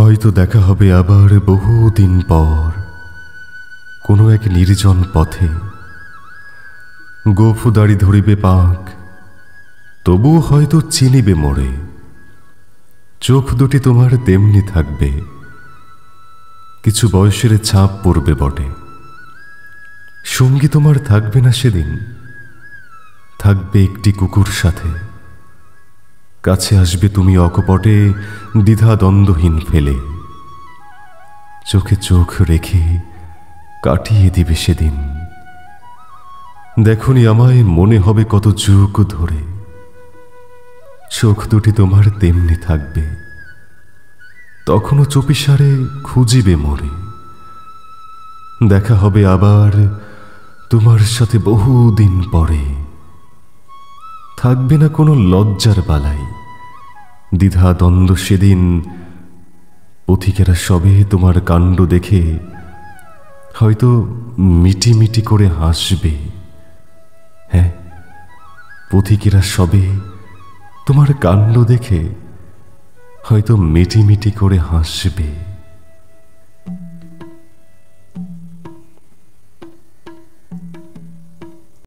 হয়তো দেখা হবে আবার বহুদিন পর কোনো এক নির্জন পথে। গোফুদারি ধরিবে পাক, তবুও হয়তো চিনিবে মোড়ে। চোখ দুটি তোমার তেমনি থাকবে, কিছু বয়সের ছাপ পড়বে বটে। সঙ্গী তোমার থাকবে না সেদিন, থাকবে একটি কুকুর সাথে। কাছে আসবে তুমি অকপটে, দ্বিধা দ্বন্দ্বহীন ফেলে। চোখে চোখ রেখে কাটিয়ে দিবে সেদিন। দেখনি আমায়, মনে হবে কত যুগ ধরে। চোখ দুটি তোমার তেমনি থাকবে, তখনও চুপিসারে খুঁজিবে মোরে। দেখা হবে আবার তোমার সাথে বহুদিন পরে। থাকবে না কোনো লজ্জার বালাই, দ্বিধা দ্বন্দ্ব সেদিন। পথিকেরা সবে তোমার কাণ্ড দেখে হয়তো মিটি মিটি করে হাসবে। হ্যাঁ, পথিকেরা সবে তোমার কাণ্ড দেখে হয়তো মিটি মিটি করে হাসবে।